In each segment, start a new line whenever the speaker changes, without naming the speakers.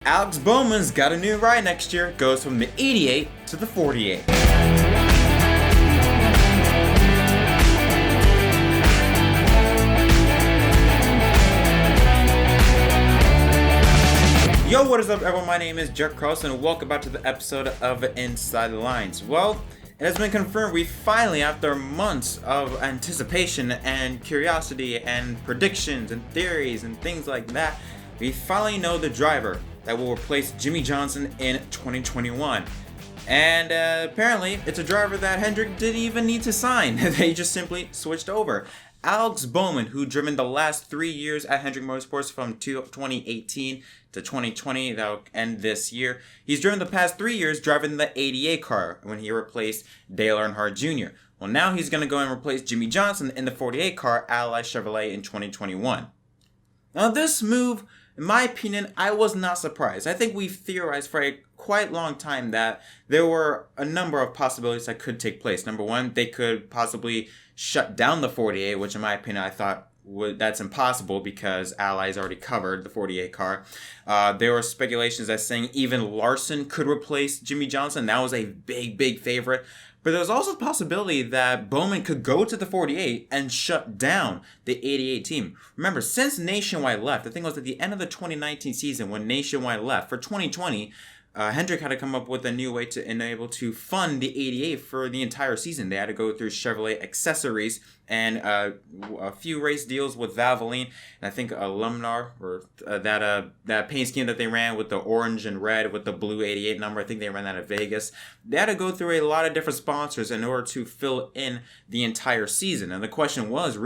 Alex Bowman's got a new ride next year. Goes from the 88 to the 48. Yo, what is up, everyone? My name is Jett and welcome back to the episode of Inside the Lines. Well, it has been confirmed we finally, after months of anticipation and curiosity and predictions and theories and things like that, we finally know the driver that will replace Jimmie Johnson in 2021. And apparently, it's a driver that Hendrick didn't even need to sign. They just simply switched over. Alex Bowman, who driven the last 3 years at Hendrick Motorsports from 2018 to 2020, that'll end this year. He's driven the past 3 years driving the 88 car when he replaced Dale Earnhardt Jr. Well, now he's going to go and replace Jimmie Johnson in the 48 car Ally Chevrolet in 2021. Now, this move, in my opinion, I was not surprised. I think we've theorized for a quite long time that there were a number of possibilities that could take place. Number one, they could possibly shut down the 48, which in my opinion I thought that's impossible because Ally's already covered the 48 car. There were speculations that saying even Larson could replace Jimmie Johnson. That was a big favorite. But there was also a possibility that Bowman could go to the 48 and shut down the 88 team. Remember, since Nationwide left, I think it was at the end of the 2019 season when Nationwide left, for 2020, Hendrick had to come up with a new way to enable to fund the 88 for the entire season. They had to go through Chevrolet accessories and a few race deals with Valvoline, and I think Lumnar, or that paint scheme that they ran with the orange and red with the blue 88 number. I think they ran that at Vegas. They had to go through a lot of different sponsors in order to fill in the entire season. And the question was,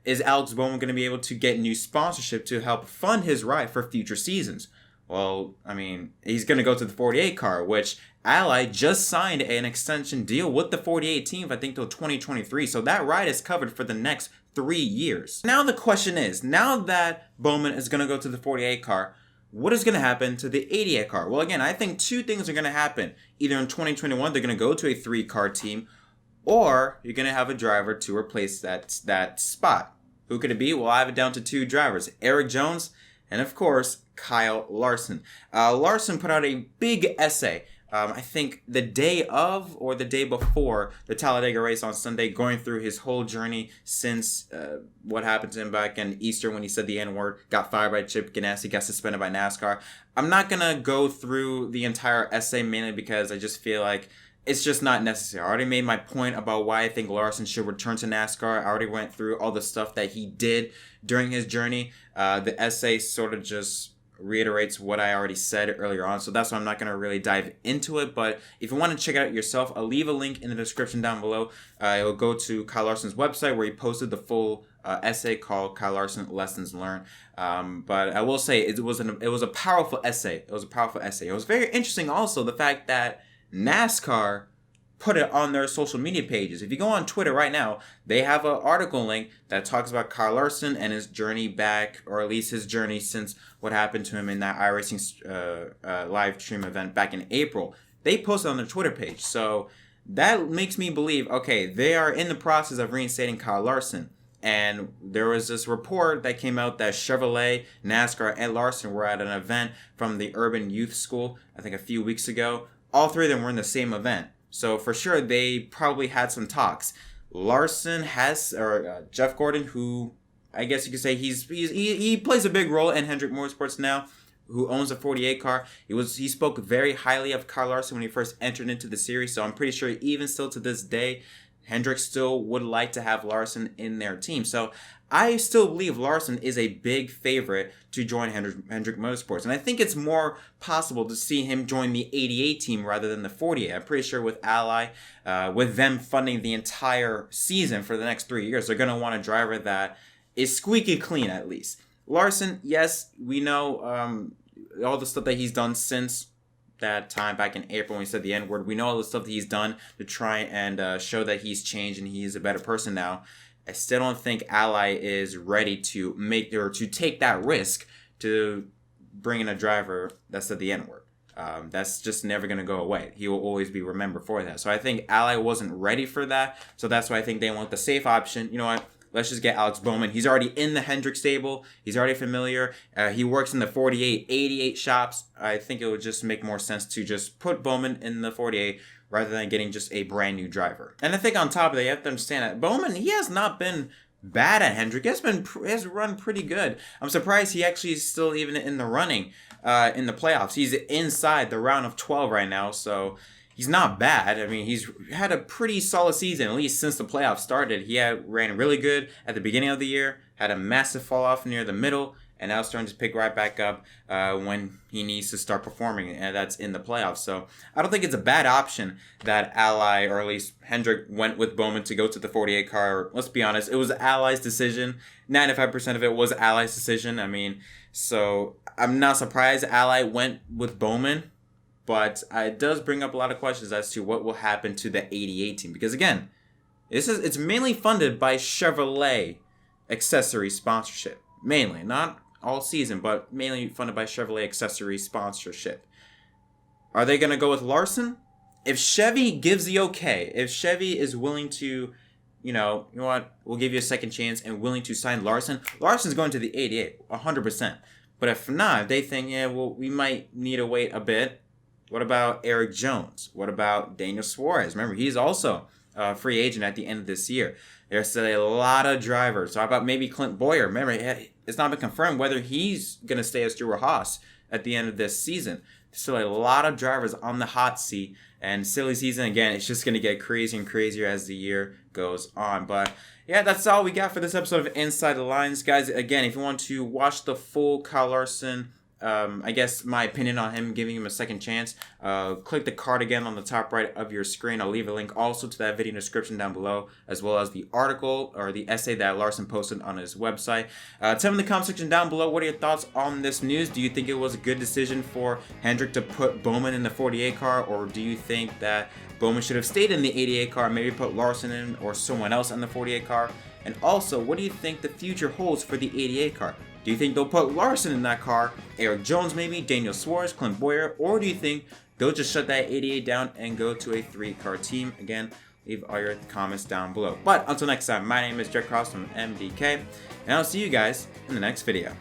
is Alex Bowman going to be able to get new sponsorship to help fund his ride for future seasons? Well, I mean, he's going to go to the 48 car, which Ally just signed an extension deal with the 48 team, I think, till 2023. So that ride is covered for the next 3 years. Now the question is, now that Bowman is going to go to the 48 car, what is going to happen to the 88 car? Well, again, I think two things are going to happen. Either in 2021, they're going to go to a 3-car team, or you're going to have a driver to replace that spot. Who could it be? Well, I have it down to 2 drivers, Eric Jones and, of course, Kyle Larson. Larson put out a big essay, I think the day of or the day before the Talladega race on Sunday, going through his whole journey since what happened to him back in Easter when he said the N-word, got fired by Chip Ganassi, got suspended by NASCAR. I'm not going to go through the entire essay mainly because I just feel like it's just not necessary. I already made my point about why I think Larson should return to NASCAR. I already went through all the stuff that he did during his journey. The essay sort of just reiterates what I already said earlier on, so that's why I'm not going to really dive into it. But if you want to check it out yourself, I'll leave a link in the description down below. It'll go to Kyle Larson's website where he posted the full essay called Kyle Larson Lessons Learned. But I will say it was a powerful essay. It was a powerful essay. It was very interesting also the fact that NASCAR put it on their social media pages. If you go on Twitter right now, they have an article link that talks about Kyle Larson and his journey back, or at least his journey since what happened to him in that iRacing live stream event back in April. They posted on their Twitter page. So that makes me believe, okay, they are in the process of reinstating Kyle Larson. And there was this report that came out that Chevrolet, NASCAR, and Larson were at an event from the Urban Youth School, I think a few weeks ago. All 3 of them were in the same event. So for sure, they probably had some talks. Larson has, or Jeff Gordon, who I guess you could say he plays a big role in Hendrick Motorsports now, who owns a 48 car. He spoke very highly of Kyle Larson when he first entered into the series. So I'm pretty sure even still to this day, Hendrick still would like to have Larson in their team. So I still believe Larson is a big favorite to join Hendrick Motorsports. And I think it's more possible to see him join the 88 team rather than the 48. I'm pretty sure with Ally, with them funding the entire season for the next 3 years, they're going to want a driver that is squeaky clean at least. Larson, yes, we know all the stuff that he's done since that time back in April when he said the N-word. We know all the stuff that he's done to try and show that he's changed and he's a better person now. I still don't think Ally is ready to make or to take that risk to bring in a driver that said the N-word. That's just never going to go away. He will always be remembered for that. So I think Ally wasn't ready for that. So that's why I think they want the safe option. You know what? let's just get Alex Bowman. He's already in the Hendrick stable. He's already familiar. He works in the 48, 88 shops. I think it would just make more sense to just put Bowman in the 48 rather than getting just a brand new driver. And I think on top of that, you have to understand that Bowman, he has not been bad at Hendrick. He has run pretty good. I'm surprised he actually is still even in the running in the playoffs. He's inside the round of 12 right now, so he's not bad. I mean, he's had a pretty solid season, at least since the playoffs started. He ran really good at the beginning of the year, had a massive fall off near the middle, and now starting to pick right back up when he needs to start performing, and that's in the playoffs. So I don't think it's a bad option that Ally, or at least Hendrick, went with Bowman to go to the 48 car. Let's be honest, it was Ally's decision. 95% of it was Ally's decision. I mean, so I'm not surprised Ally went with Bowman, but it does bring up a lot of questions as to what will happen to the 88 team. Because again, it's mainly funded by Chevrolet accessory sponsorship. Mainly, not all season, but mainly funded by Chevrolet accessory sponsorship. Are they going to go with Larson? If Chevy gives the okay, if Chevy is willing to, you know what, we'll give you a second chance and willing to sign Larson, Larson's going to the 88, 100%. But if not, if they think, yeah, well, we might need to wait a bit. What about Eric Jones? What about Daniel Suarez? Remember, he's also a free agent at the end of this year. There's still a lot of drivers. So how about maybe Clint Boyer? Remember, it's not been confirmed whether he's going to stay as Stewart-Haas at the end of this season. There's still a lot of drivers on the hot seat. And silly season, again, it's just going to get crazier and crazier as the year goes on. But yeah, that's all we got for this episode of Inside the Lines. Guys, again, if you want to watch the full Kyle Larson, I guess my opinion on him, giving him a second chance, click the card again on the top right of your screen. I'll leave a link also to that video description down below, as well as the article or the essay that Larson posted on his website. Tell me in the comment section down below, what are your thoughts on this news? Do you think it was a good decision for Hendrick to put Bowman in the 48 car, or do you think that Bowman should have stayed in the 88 car, maybe put Larson in or someone else in the 48 car? And also, what do you think the future holds for the 88 car? Do you think they'll put Larson in that car, Eric Jones maybe, Daniel Suarez, Clint Boyer, or do you think they'll just shut that 88 down and go to a 3-car team? Again, leave all your comments down below. But until next time, my name is Jett from MDK, and I'll see you guys in the next video.